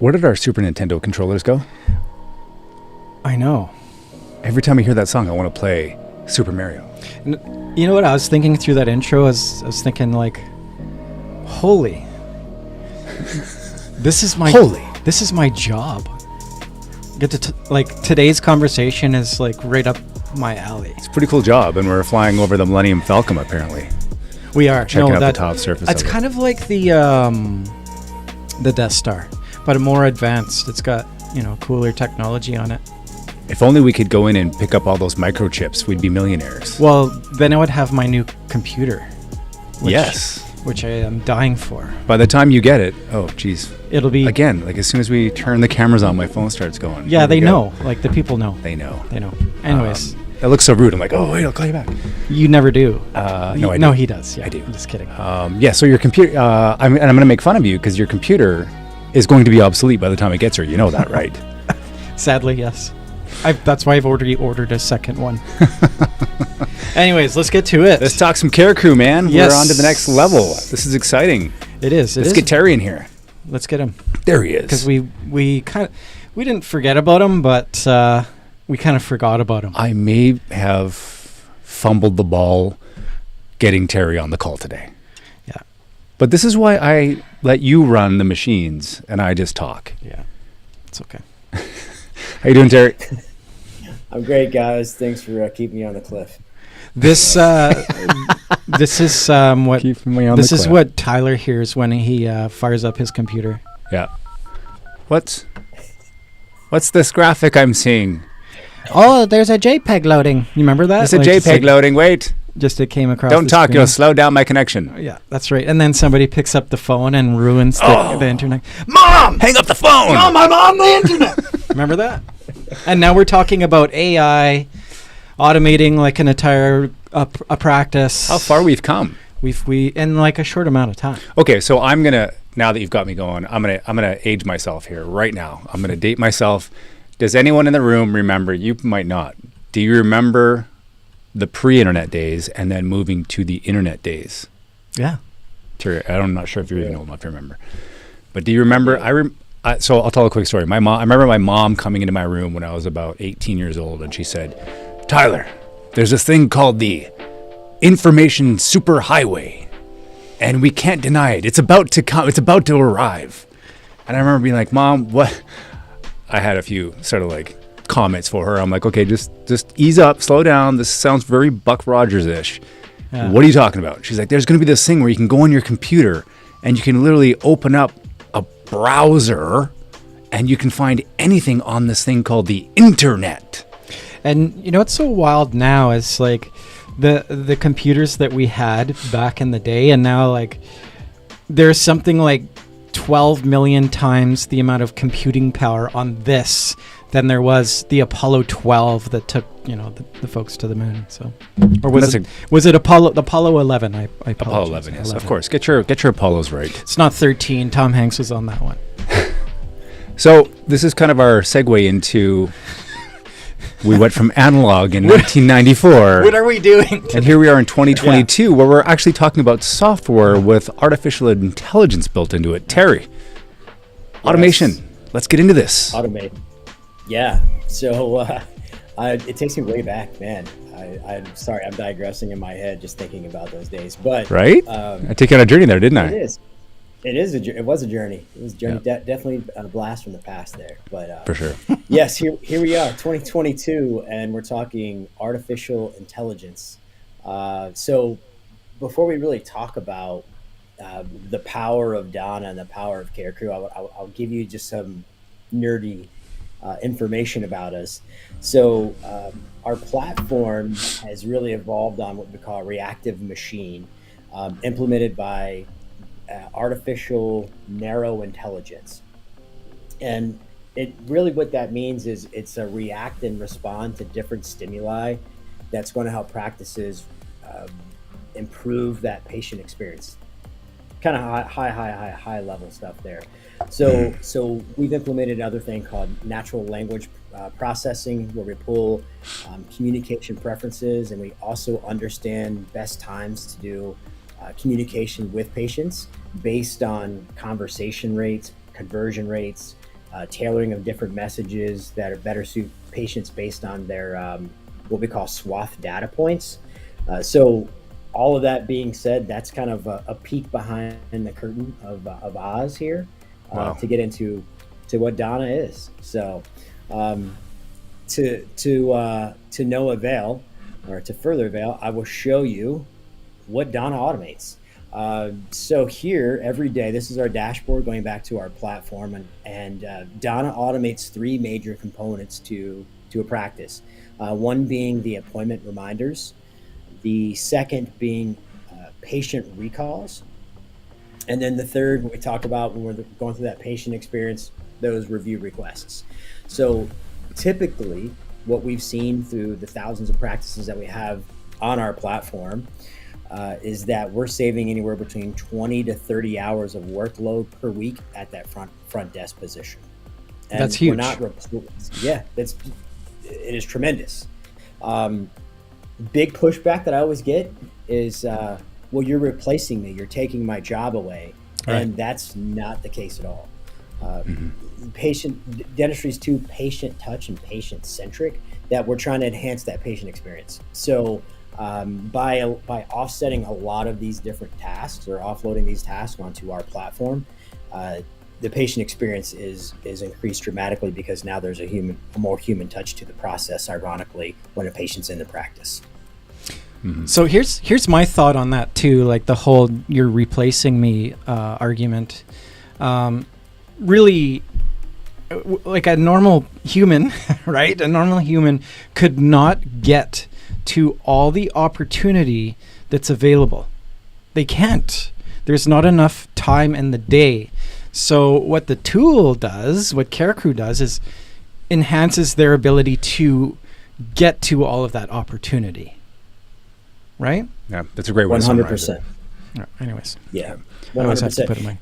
Where did our Super Nintendo controllers go? I know. Every time I hear that song, I want to play Super Mario. And you know what? I was thinking through that intro. I was thinking like, holy. This is my job. Get to like today's conversation is like right up my alley. It's a pretty cool job, and we're flying over the Millennium Falcon apparently. We are checking out the top surface. It's kind of like the Death Star, but more advanced. It's got cooler technology on it. If only we could go in and pick up all those microchips, we'd be millionaires. Well, then I would have my new computer. Which I am dying for. By the time you get it, oh geez, it'll be again. Like as soon as we turn the cameras on, my phone starts going. Yeah, they know. Like the people know. They know. Anyways, that looks so rude. I'm like, oh wait, I'll call you back. You never do. No, I do. No, he does. Yeah, I do. I'm just kidding. Yeah. So your computer. I'm going to make fun of you because your computer is going to be obsolete by the time it gets here. You know that, right? Sadly, yes. That's why I've already ordered a second one. Anyways, let's get to it. Let's talk some CareCru, man. Yes. We're on to the next level. This is exciting. It is. Let's get Terry in here. Let's get him. There he is. Because we didn't forget about him, but we kind of forgot about him. I may have fumbled the ball getting Terry on the call today. Yeah. But this is why I let you run the machines and I just talk. Yeah. It's okay. How you doing, Terry? I'm great, guys. Thanks for keeping me on the cliff. This is what Tyler hears when he fires up his computer. Yeah. What's this graphic I'm seeing? Oh, there's a JPEG loading. You remember that? There's a JPEG loading. Wait. Just it came across. Don't talk. Screen. You'll slow down my connection. Yeah, that's right. And then somebody picks up the phone and ruins the internet. Mom, hang up the phone. Mom, I'm on the internet. Remember that? And now we're talking about AI automating like an entire a practice. How far we've come. We in like a short amount of time. Okay, so I'm gonna, now that you've got me going, I'm gonna age myself here right now. I'm gonna date myself. Does anyone in the room remember? You might not. Do you remember the pre-internet days and then moving to the internet days? Yeah. Terry, I'm not sure if you're even old enough to remember, but do you remember? So I'll tell a quick story. I remember my mom coming into my room when I was about 18 years old, and she said, "Tyler, there's this thing called the information superhighway, and we can't deny it. It's about to come. It's about to arrive." And I remember being like, "Mom, what?" I had a few sort of like comments for her. I'm like, "Okay, just ease up, slow down. This sounds very Buck Rogers-ish. Yeah. What are you talking about?" She's like, "There's going to be this thing where you can go on your computer and you can literally open up a browser and you can find anything on this thing called the internet." And you know what's so wild now is like the computers that we had back in the day, and now like there's something like 12 million times the amount of computing power on this than there was the Apollo 12 that took the folks to the moon. So, or was it Apollo 11? I apologize. Apollo 11, yes, 11. Of course. Get your Apollos right. It's not 13. Tom Hanks was on that one. So this is kind of our segue into. We went from analog in 1994. What are we doing today? And here we are in 2022, where we're actually talking about software with artificial intelligence built into it. Terry, automation. Let's get into this. Automate. Yeah. So it takes me way back, man. I'm sorry, I'm digressing in my head just thinking about those days. But right? I took you on a journey there, didn't I? It is. It was a journey. It was a journey. Yeah. Definitely a blast from the past there. But for sure. Yes, here we are, 2022, and we're talking artificial intelligence. So before we really talk about the power of Donna and the power of CareCru, I'll give you just some nerdy information about us. So our platform has really evolved on what we call a reactive machine, implemented by artificial narrow intelligence. And it really, what that means is it's a react and respond to different stimuli that's going to help practices improve that patient experience. Kind of high level stuff there. So we've implemented another thing called natural language processing, where we pull communication preferences, and we also understand best times to do communication with patients based on conversation rates, conversion rates, tailoring of different messages that are better suit patients based on their what we call swath data points. So all of that being said, that's kind of a peek behind the curtain of Oz here, Wow. to get into what Donna is. So to no avail, or to further avail, I will show you what Donna automates. So here every day, this is our dashboard going back to our platform, and Donna automates three major components to a practice. One being the appointment reminders, the second being patient recalls, and then the third, we talk about when we're going through that patient experience, those review requests. So typically what we've seen through the thousands of practices that we have on our platform is that we're saving anywhere between 20 to 30 hours of workload per week at that front desk position. And that's huge. It is tremendous. Big pushback that I always get is, well, you're replacing me, you're taking my job away. Right. And that's not the case at all. Dentistry is too patient touch and patient centric that we're trying to enhance that patient experience. So by offsetting a lot of these different tasks, or offloading these tasks onto our platform, the patient experience is increased dramatically, because now there's a more human touch to the process, ironically, when a patient's in the practice. Mm-hmm. So here's my thought on that too, like the whole "you're replacing me" argument. Really, like a normal human, right? A normal human could not get to all the opportunity that's available. They can't. There's not enough time in the day. So what the tool does, what CareCru does, is enhances their ability to get to all of that opportunity. Right? Yeah, that's a great way to summarize 100%. Anyways. Yeah. 100%. I always have to 100%. put in my...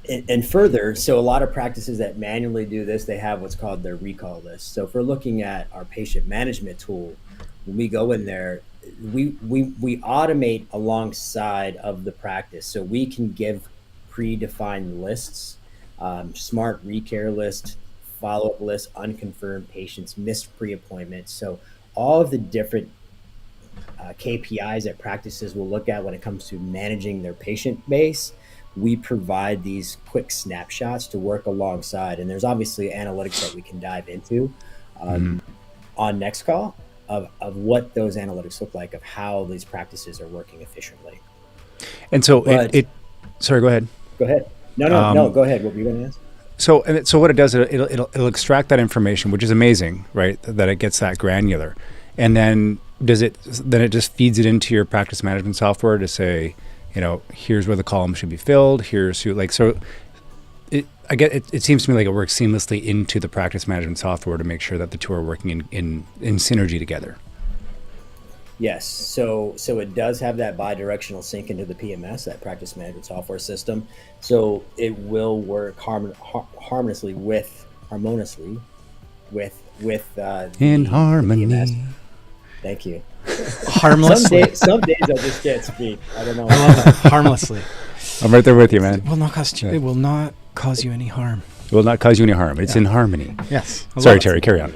And further, so a lot of practices that manually do this, they have what's called their recall list. So if we're looking at our patient management tool, when we go in there, we automate alongside of the practice. So we can give predefined lists, smart recare list, follow-up list, unconfirmed patients, missed pre-appointments. So all of the different KPIs that practices will look at when it comes to managing their patient base, we provide these quick snapshots to work alongside. And there's obviously analytics that we can dive into on next call of what those analytics look like, of how these practices are working efficiently. And so sorry, go ahead. Go ahead. No, go ahead. What were you going to ask? So what it does, it'll extract that information, which is amazing, right? That it gets that granular. And then it just feeds it into your practice management software to say, here's where the column should be filled. It seems to me like it works seamlessly into the practice management software to make sure that the two are working in synergy together. Yes. So it does have that bidirectional sync into the PMS, that practice management software system. So it will work harmoniously with in harmony. PMS. Thank you. Harmlessly. Some days I just can't speak. I don't know. I love that. Harmlessly. I'm right there with you, man. It will not cause you any harm. It will not cause you any harm. It's in harmony. Yes. Sorry, Terry. Carry on.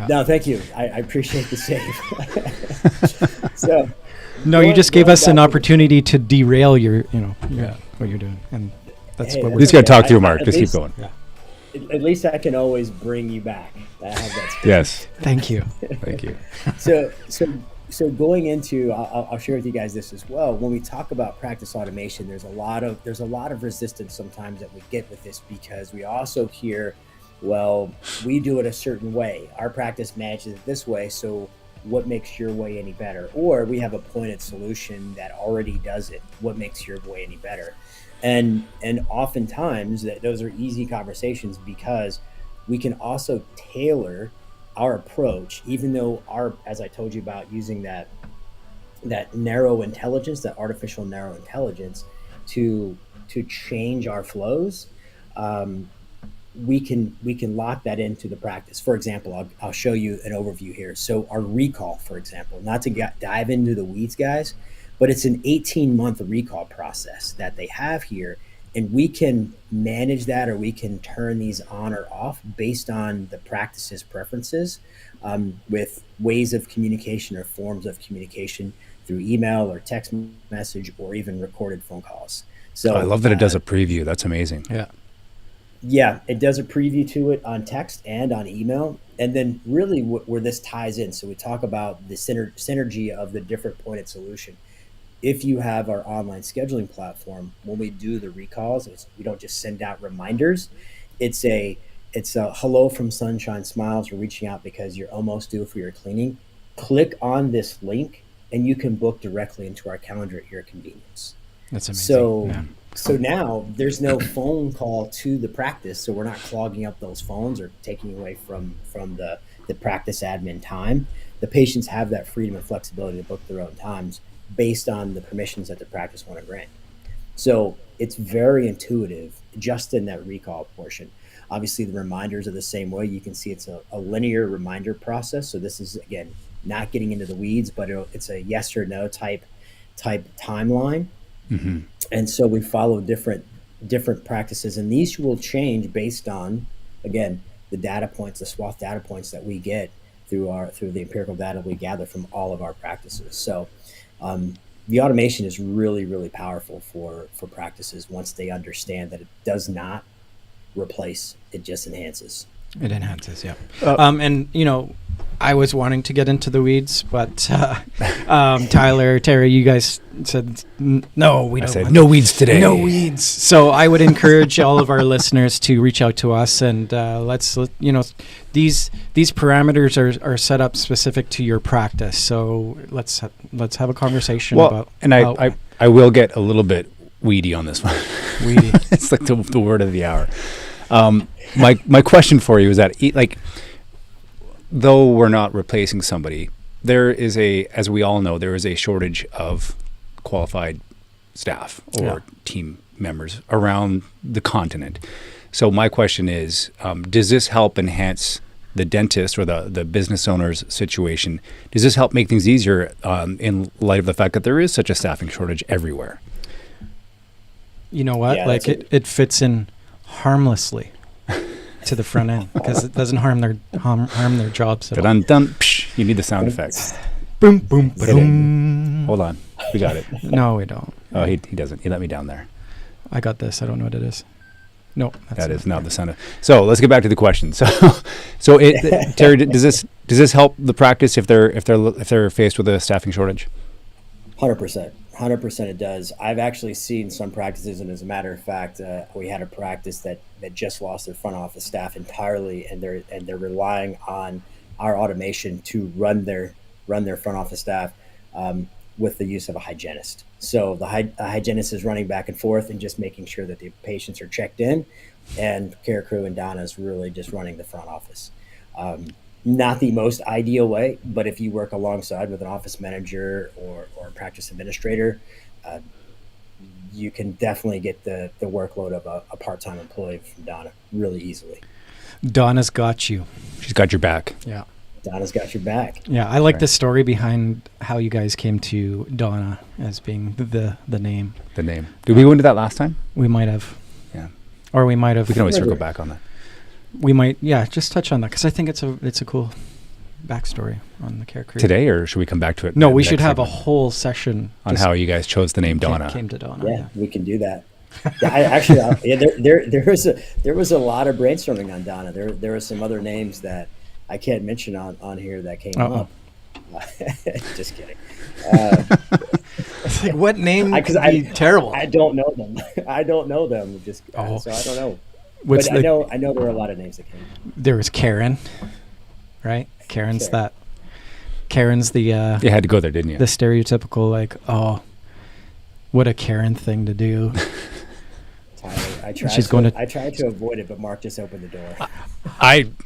No, thank you. I appreciate the save. You just gave us an opportunity to derail your what you're doing, and that's what we're just got to talk through, Mark. Just keep going. Yeah. At least I can always bring you back. I have that space. Yes. Thank you. Thank you. So going into, I'll share with you guys this as well. When we talk about practice automation, there's a lot of resistance sometimes that we get with this, because we also hear, well, we do it a certain way. Our practice manages it this way, so what makes your way any better? Or we have a pointed solution that already does it. What makes your way any better? And oftentimes those are easy conversations, because we can also tailor our approach, even though as I told you about, using that narrow intelligence, that artificial narrow intelligence to change our flows. We can lock that into the practice. For example, I'll show you an overview here. So our recall, for example, not to dive into the weeds, guys, but it's an 18-month recall process that they have here. And we can manage that, or we can turn these on or off based on the practice's preferences, with ways of communication or forms of communication through email or text message or even recorded phone calls. So I love that it does a preview. That's amazing. Yeah, it does a preview to it on text and on email. And then really where this ties in, so we talk about the synergy of the different pointed solution. If you have our online scheduling platform, when we do the recalls, we don't just send out reminders. It's a hello from Sunshine Smiles. We're reaching out because you're almost due for your cleaning. Click on this link and you can book directly into our calendar at your convenience. That's amazing. So now there's no phone call to the practice, so we're not clogging up those phones or taking away from the practice admin time. The patients have that freedom and flexibility to book their own times based on the permissions that the practice want to grant. So it's very intuitive just in that recall portion. Obviously, the reminders are the same way. You can see it's a linear reminder process. So this is, again, not getting into the weeds, but it's a yes or no type timeline. Mm-hmm. And so we follow different practices, and these will change based on, again, the data points, the swath data points that we get through the empirical data we gather from all of our practices. So the automation is really, really powerful for practices once they understand that it does not replace, it just enhances. It enhances, yeah. And I was wanting to get into the weeds, but Tyler, Terry, you guys said no. We don't. I said want no weeds today. No weeds. So I would encourage all of our listeners to reach out to us, and these parameters are set up specific to your practice. So let's have a conversation about. And I will get a little bit weedy on this one. Weedy. It's like the word of the hour. My question for you is that, though we're not replacing somebody, there is as we all know, there is a shortage of qualified staff or team members around the continent. So my question is, does this help enhance the dentist or the business owner's situation? Does this help make things easier in light of the fact that there is such a staffing shortage everywhere? You know what? Yeah, it fits in harmlessly to the front end because it doesn't harm their jobs at all. Dun, psh, you need the sound effects. Boom, boom, boom. Hold on, we got it. No, we don't. Oh, he doesn't. He let me down there. I got this. I don't know what it is. No, that is not the sound of. So let's get back to the question. So Terry, does this help the practice if they're faced with a staffing shortage? 100%. 100% it does. I've actually seen some practices, and as a matter of fact, we had a practice that just lost their front office staff entirely, and they're relying on our automation to run their front office staff with the use of a hygienist. So the hygienist is running back and forth and just making sure that the patients are checked in, and CareCru and Donna is really just running the front office. Not the most ideal way, but if you work alongside with an office manager or a practice administrator, you can definitely get the workload of a part-time employee from Donna really easily. Donna's got you. She's got your back. Yeah. Donna's got your back. Yeah, I like the story behind how you guys came to Donna as being the name. The name. Did we go into that last time? We might have. Yeah. Or we might have. We can always circle back on that. We might, just touch on that because I think it's a cool backstory on the CareCru. Today, or should we come back to it? No, we should have a whole session on how you guys chose the name Donna. Came to Donna. Yeah, we can do that. There was a lot of brainstorming on Donna. There were some other names that I can't mention on here that came up. Just kidding. It's like, what name? Because terrible. I don't know them. So I don't know. But I know there were a lot of names that came. There was Karen, right? Karen's the. You had to go there, didn't you? The stereotypical, like, oh, what a Karen thing to do. I tried to avoid it, but Mark just opened the door.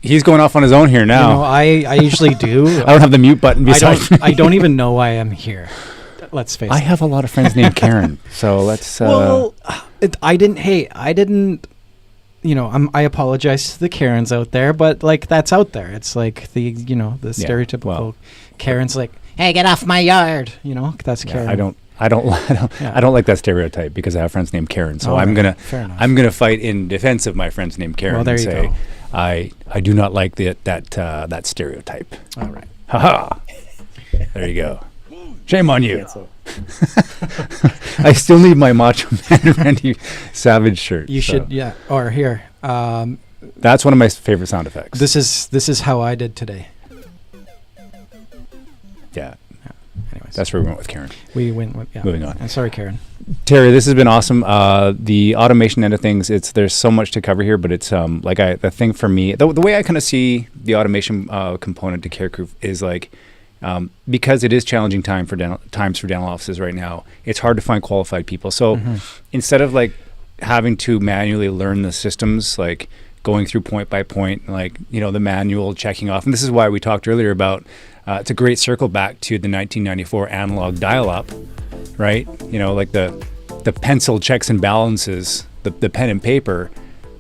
He's going off on his own here now. I usually do. I don't have the mute button beside me. I don't even know why I'm here. Let's face it. I have a lot of friends named Karen, so let's. Well, I didn't. I apologize to the Karens out there, but like that's out there. It's like the stereotypical Karen's like, hey, get off my yard. That's Karen. I don't Yeah. I don't like that stereotype because I have friends named Karen. So All right. Fair enough. I'm gonna fight in defense of my friends named Karen Well, there and you say go. I do not like that stereotype. All right. Haha. There you go. Shame on you. Cancel. I still need my Macho Man Randy Savage shirt. You so. should, yeah. Or here. That's one of my favorite sound effects. This is how I did today. Yeah. Anyways, That's where we went with Karen. we went with, yeah. Moving on. I'm sorry, Karen. Terry, this has been awesome. The automation end of things, there's so much to cover here, but it's the thing for me, the way I kind of see the automation component to CareCru is like, because it is challenging times for dental offices right now. It's hard to find qualified people. So instead of like having to manually learn the systems, like going through point by point, like the manual checking off, and this is why we talked earlier about. It's a great circle back to the 1994 analog dial-up, right? Like the pencil checks and balances, the pen and paper.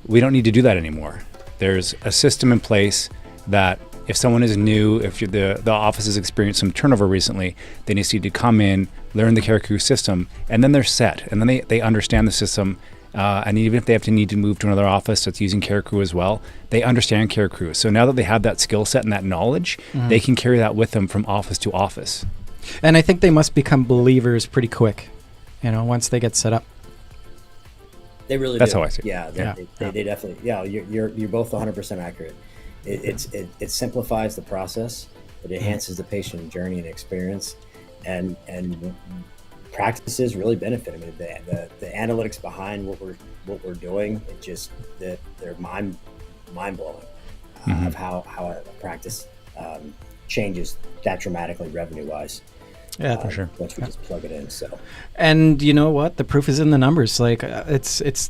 We don't need to do that anymore. There's a system in place that if someone is new, if the office has experienced some turnover recently, they need to come in, learn the CareCru system, and then they're set. And then they understand the system. And even if they need to move to another office that's using CareCru as well, they understand CareCru. So now that they have that skill set and that knowledge, they can carry that with them from office to office. And I think they must become believers pretty quick, once they get set up. They really That's do. how I see it. Yeah, they definitely. Yeah, you're both 100% accurate. It simplifies the process. It enhances the patient journey and experience, and practices really benefit. I mean, the analytics behind what we're doing, they're mind blowing of how a practice changes that dramatically revenue wise. Yeah, for sure. Once we just plug it in. So, and you know what? The proof is in the numbers. Like it's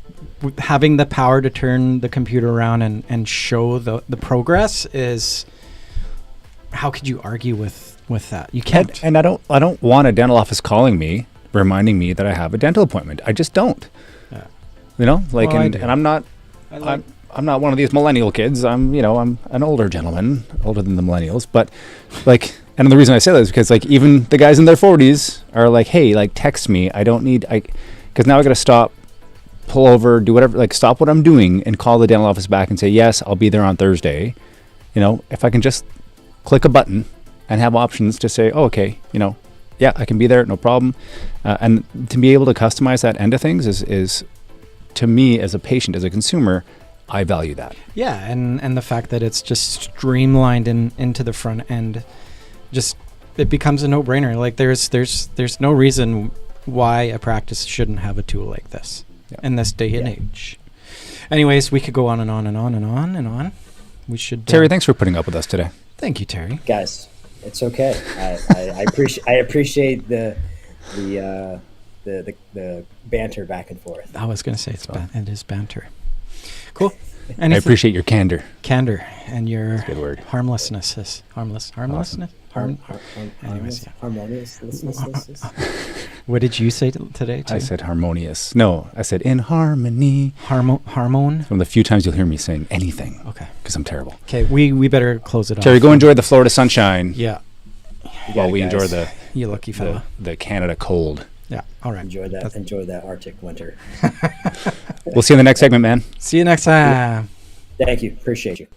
having the power to turn the computer around and show the progress is. How could you argue with that? You can't. And I don't want a dental office calling me, reminding me that I have a dental appointment. I just don't. Yeah. And I'm not. I'm not one of these millennial kids. I'm an older gentleman, older than the millennials. But and the reason I say that is because even the guys in their 40s are like, hey, text me. I don't need because now I got to stop, pull over, do whatever, stop what I'm doing and call the dental office back and say, yes, I'll be there on Thursday. If I can just click a button and have options to say, oh, okay, yeah, I can be there, no problem. And to be able to customize that end of things is to me as a patient, as a consumer, I value that. Yeah, and the fact that it's just streamlined into the front end, just it becomes a no-brainer. Like there's no reason why a practice shouldn't have a tool like this in this day and age. Anyways, we could go on and on and on and on and on. We should. Terry, thanks for putting up with us today. Thank you, Terry. guys, it's okay. I appreciate the banter back and forth. I was going to say it is banter. Cool. I appreciate your candor. Candor and your That's a good word. Harmlessness is harmlessness. Anyways, Harmonious. What did you say today? I said harmonious. No, I said in harmony. Harmon. From the few times you'll hear me saying anything. Okay. Because I'm terrible. Okay, we better close it off. Terry, go enjoy the Florida sunshine. Yeah. While we enjoy You lucky fella. the Canada cold. Yeah. All right. Enjoy that Arctic winter. We'll see you in the next segment, man. See you next time. Thank you. Appreciate you.